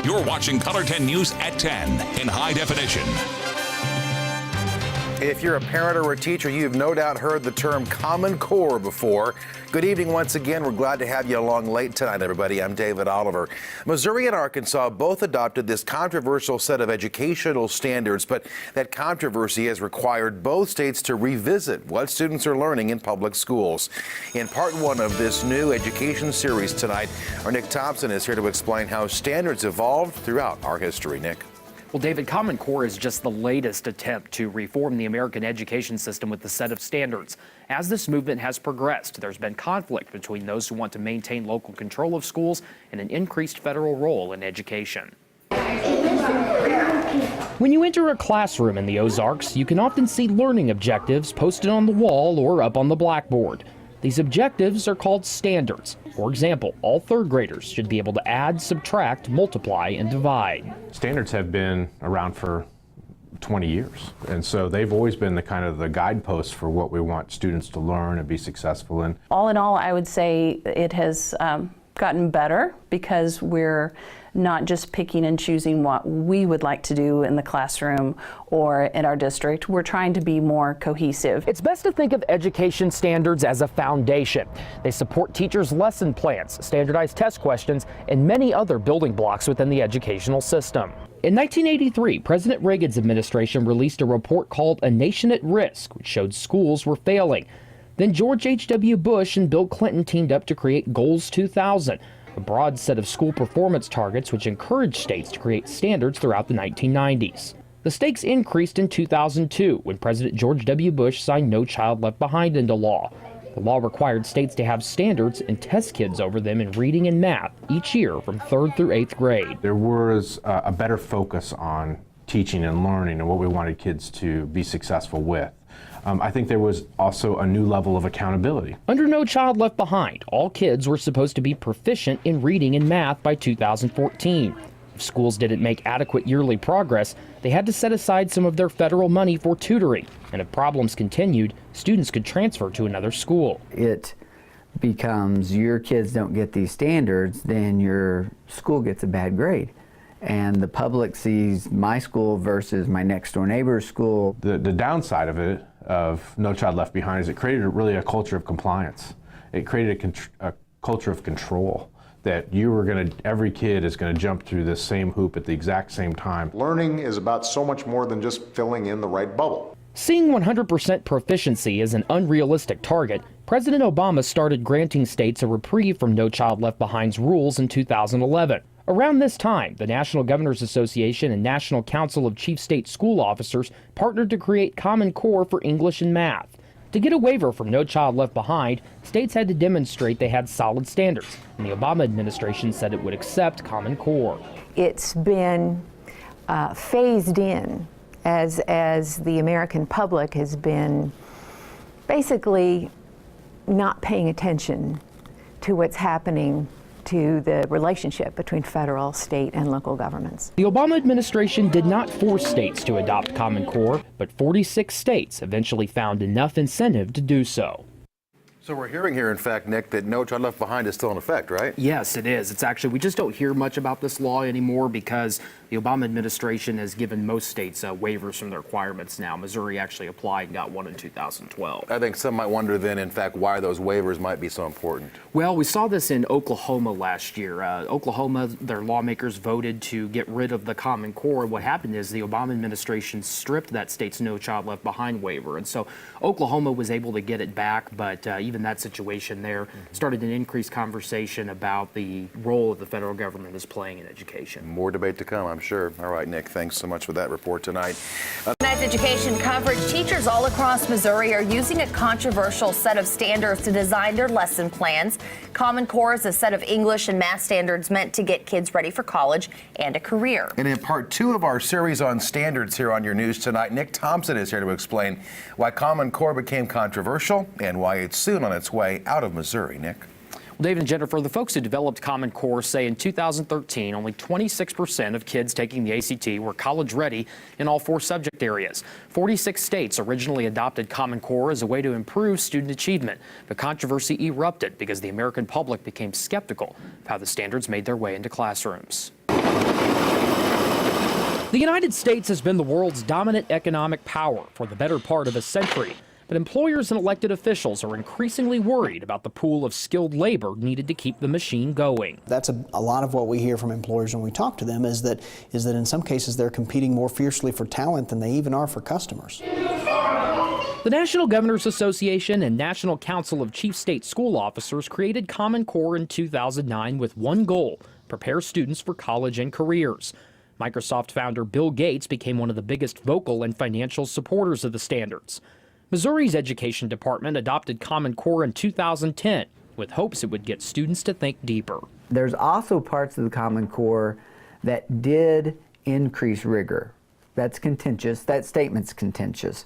You're watching Color 10 News at 10 in high definition. If you're a parent or a teacher, you've no doubt heard the term Common Core before. Good evening once again. We're glad to have you along late tonight, everybody. I'm David Oliver. Missouri and Arkansas both adopted this controversial set of educational standards, but that controversy has required both states to revisit what students are learning in public schools. In part one of this new education series tonight, our Nick Thompson is here to explain how standards evolved throughout our history. Nick. Well, David, Common Core is just the latest attempt to reform the American education system with a set of standards. As this movement has progressed, there's been conflict between those who want to maintain local control of schools and an increased federal role in education. When you enter a classroom in the Ozarks, you can often see learning objectives posted on the wall or up on the blackboard. These objectives are called standards. For example, all third graders should be able to add, subtract, multiply, and divide. Standards have been around for 20 years, and so they've always been the kind of the guideposts for what we want students to learn and be successful in. All in all, I would say it has gotten better because we're not just picking and choosing what we would like to do in the classroom or in our district. We're trying to be more cohesive. It's best to think of education standards as a foundation. They support teachers' lesson plans, standardized test questions, and many other building blocks within the educational system. In 1983, President Reagan's administration released a report called A Nation at Risk, which showed schools were failing. Then George H.W. Bush and Bill Clinton teamed up to create Goals 2000, a broad set of school performance targets which encouraged states to create standards throughout the 1990s. The stakes increased in 2002 when President George W. Bush signed No Child Left Behind into law. The law required states to have standards and test kids over them in reading and math each year from 3rd through 8th grade. There was a better focus on teaching and learning and what we wanted kids to be successful with. I think there was also a new level of accountability. Under No Child Left Behind, all kids were supposed to be proficient in reading and math by 2014. If schools didn't make adequate yearly progress, they had to set aside some of their federal money for tutoring. And if problems continued, students could transfer to another school. It becomes your kids don't get these standards, then your school gets a bad grade. And the public sees my school versus my next door neighbor's school. The downside of it, of No Child Left Behind, is it created really a culture of compliance. It created a culture of control, that every kid is going to jump through this same hoop at the exact same time. Learning is about so much more than just filling in the right bubble. Seeing 100% proficiency as an unrealistic target, President Obama started granting states a reprieve from No Child Left Behind's rules in 2011. Around this time, the National Governors Association and National Council of Chief State School Officers partnered to create Common Core for English and math. To get a waiver from No Child Left Behind, states had to demonstrate they had solid standards, and the Obama administration said it would accept Common Core. It's been phased in as the American public has been basically not paying attention to what's happening to the relationship between federal, state, and local governments. The Obama administration did not force states to adopt Common Core, but 46 states eventually found enough incentive to do so. So we're hearing here, in fact, Nick, that No Child Left Behind is still in effect, right? Yes, it is. It's actually, we just don't hear much about this law anymore because the Obama administration has given most states waivers from their requirements now. Missouri actually applied and got one in 2012. I think some might wonder then, in fact, why those waivers might be so important. Well, we saw this in Oklahoma last year. Oklahoma, their lawmakers voted to get rid of the Common Core. What happened is the Obama administration stripped that state's No Child Left Behind waiver. And so Oklahoma was able to get it back, but even that situation there started an increased conversation about the role that the federal government is playing in education. More debate to come, I'm sure. All right, Nick, thanks so much for that report tonight. Tonight's education coverage, teachers all across Missouri are using a controversial set of standards to design their lesson plans. Common Core is a set of English and math standards meant to get kids ready for college and a career. And in part two of our series on standards here on your news tonight, Nick Thompson is here to explain why Common Core became controversial and why it's soon on its way out of Missouri. Nick? Well, David and Jennifer, the folks who developed Common Core say in 2013, only 26% of kids taking the ACT were college ready in all 4 subject areas. 46 states originally adopted Common Core as a way to improve student achievement. But controversy erupted because the American public became skeptical of how the standards made their way into classrooms. The United States has been the world's dominant economic power for the better part of a century, but employers and elected officials are increasingly worried about the pool of skilled labor needed to keep the machine going. That's a lot of what we hear from employers when we talk to them is that in some cases they're competing more fiercely for talent than they even are for customers. The National Governors Association and National Council of Chief State School Officers created Common Core in 2009 with one goal: prepare students for college and careers. Microsoft founder Bill Gates became one of the biggest vocal and financial supporters of the standards. Missouri's Education Department adopted Common Core in 2010 with hopes it would get students to think deeper. There's also parts of the Common Core that did increase rigor. That's contentious. That statement's contentious.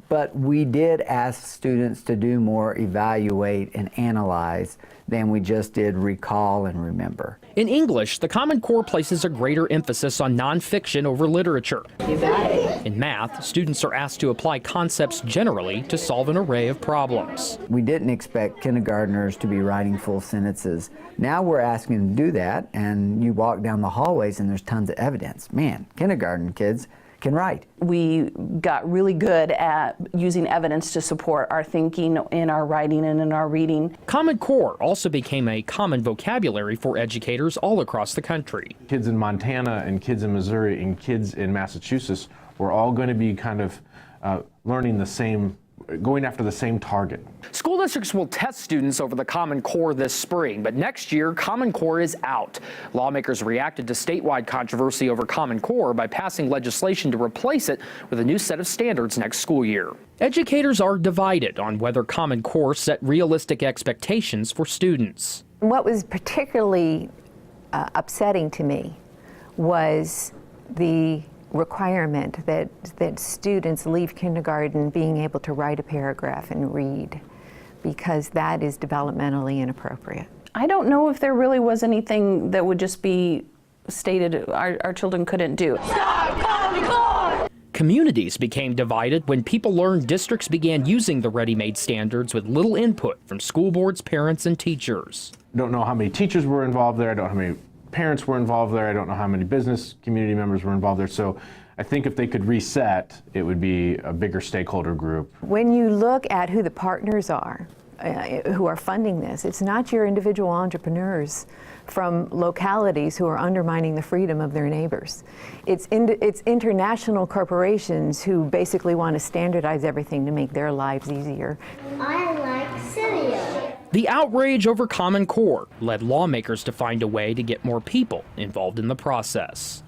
But we did ask students to do more evaluate and analyze than we just did recall and remember. In English, the Common Core places a greater emphasis on nonfiction over literature. In math, students are asked to apply concepts generally to solve an array of problems. We didn't expect kindergartners to be writing full sentences. Now we're asking them to do that, and you walk down the hallways and there's tons of evidence. Man, kindergarten kids can write. We got really good at using evidence to support our thinking in our writing and in our reading. Common Core also became a common vocabulary for educators all across the country. Kids in Montana and kids in Missouri and kids in Massachusetts were all going to be kind of learning the same, going after the same target. School districts will test students over the Common Core this spring, but next year, Common Core is out. Lawmakers reacted to statewide controversy over Common Core by passing legislation to replace it with a new set of standards next school year. Educators are divided on whether Common Core set realistic expectations for students. What was particularly upsetting to me was the requirement that students leave kindergarten being able to write a paragraph and read, because that is developmentally inappropriate. I don't know if there really was anything that would just be stated our children couldn't do. Communities became divided when people learned districts began using the ready-made standards with little input from school boards, parents, and teachers. Don't know how many teachers were involved there. I don't know how many parents were involved there. I don't know how many business community members were involved there. So I think if they could reset, it would be a bigger stakeholder group. When you look at who the partners are, who are funding this, it's not your individual entrepreneurs from localities who are undermining the freedom of their neighbors. It's international corporations who basically want to standardize everything to make their lives easier. I like cereal. The outrage over Common Core led lawmakers to find a way to get more people involved in the process.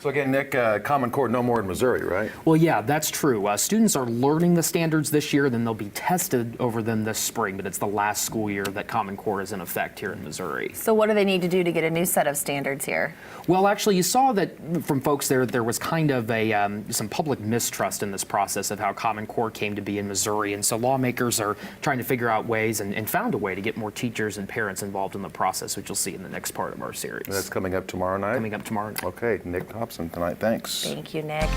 So again, Nick, Common Core no more in Missouri, right? Well, yeah, that's true. Students are learning the standards this year, then they'll be tested over them this spring, but it's the last school year that Common Core is in effect here in Missouri. So what do they need to do to get a new set of standards here? Well, actually, you saw that from folks there was kind of some public mistrust in this process of how Common Core came to be in Missouri, and so lawmakers are trying to figure out ways and found a way to get more teachers and parents involved in the process, which you'll see in the next part of our series. That's coming up tomorrow night? Coming up tomorrow night. Okay, Nick Thompson tonight. Thanks. Thank you, Nick.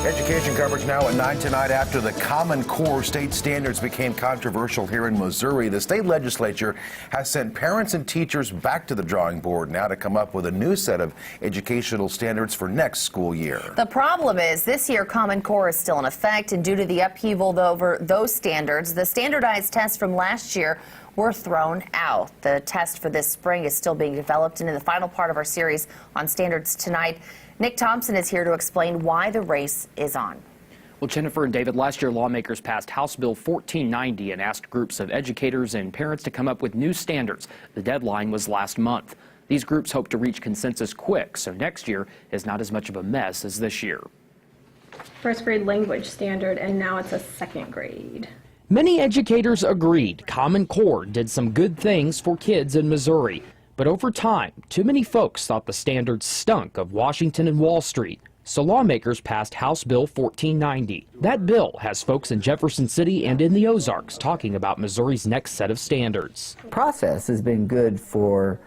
Education coverage now at 9 tonight. After the Common Core state standards became controversial here in Missouri, the state legislature has sent parents and teachers back to the drawing board now to come up with a new set of educational standards for next school year. The problem is this year Common Core is still in effect, and due to the upheaval over those standards, the standardized tests from last year were thrown out. The test for this spring is still being developed, and in the final part of our series on standards tonight, Nick Thompson is here to explain why the race is on. Well, Jennifer and David, last year lawmakers passed House Bill 1490 and asked groups of educators and parents to come up with new standards. The deadline was last month. These groups hope to reach consensus quick, so next year is not as much of a mess as this year. First grade language standard, and now it's a second grade. Many educators agreed Common Core did some good things for kids in Missouri. But over time, too many folks thought the standards stunk of Washington and Wall Street. So lawmakers passed House Bill 1490. That bill has folks in Jefferson City and in the Ozarks talking about Missouri's next set of standards. The process has been good for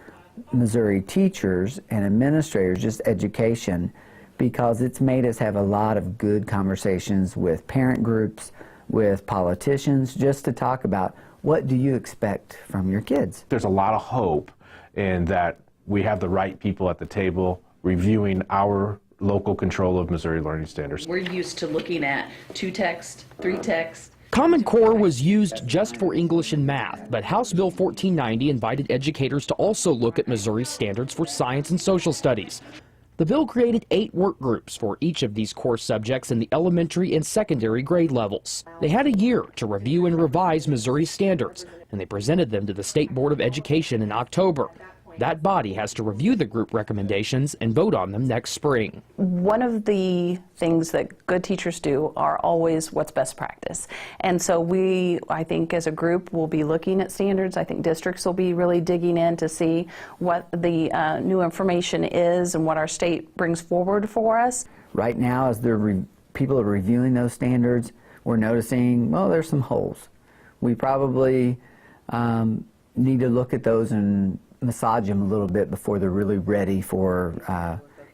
Missouri teachers and administrators, just education, because it's made us have a lot of good conversations with parent groups, with politicians, just to talk about what do you expect from your kids. There's a lot of hope in that we have the right people at the table reviewing our local control of Missouri learning standards. We're used to looking at 2 text, 3 text. Common Core was used just for English and math, but House Bill 1490 invited educators to also look at Missouri standards for science and social studies. The bill created 8 work groups for each of these core subjects in the elementary and secondary grade levels. They had a year to review and revise Missouri standards, and they presented them to the State Board of Education in October. That body has to review the group recommendations and vote on them next spring. One of the things that good teachers do are always what's best practice. And so we, I think as a group, will be looking at standards. I think districts will be really digging in to see what the new information is and what our state brings forward for us. Right now, as people are reviewing those standards, we're noticing, well, there's some holes. We probably need to look at those and massage them a little bit before they're really ready for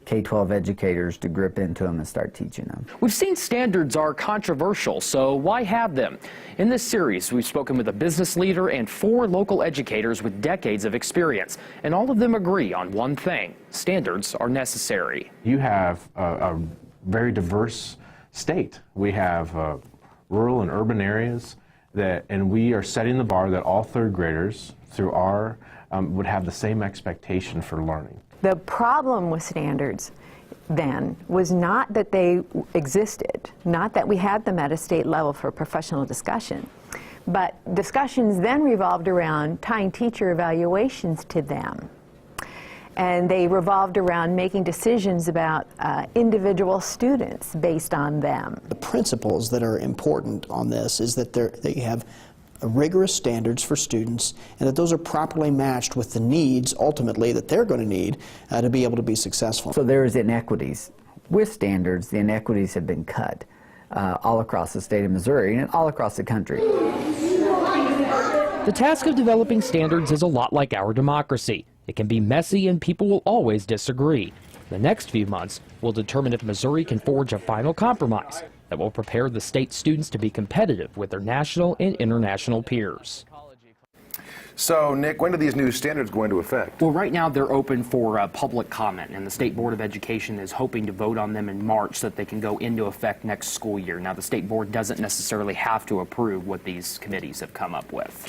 K-12 educators to grip into them and start teaching them. We've seen standards are controversial, so why have them? In this series, we've spoken with a business leader and 4 local educators with decades of experience, and all of them agree on one thing: standards are necessary. You have a very diverse state. We have rural and urban areas, and we are setting the bar that all 3rd graders through our would have the same expectation for learning. The problem with standards then was not that they existed, not that we had them at a state level for professional discussion, but discussions then revolved around tying teacher evaluations to them. And they revolved around making decisions about individual students based on them. The principles that are important on this is that you have rigorous standards for students, and that those are properly matched with the needs, ultimately, that they're going to need to be able to be successful. So there is inequities. With standards, the inequities have been cut all across the state of Missouri and all across the country. The task of developing standards is a lot like our democracy. It can be messy and people will always disagree. The next few months will determine if Missouri can forge a final compromise that will prepare the state students to be competitive with their national and international peers. So, Nick, when do these new standards go into effect? Well, right now they're open for public comment, and the State Board of Education is hoping to vote on them in March so that they can go into effect next school year. Now, the State Board doesn't necessarily have to approve what these committees have come up with.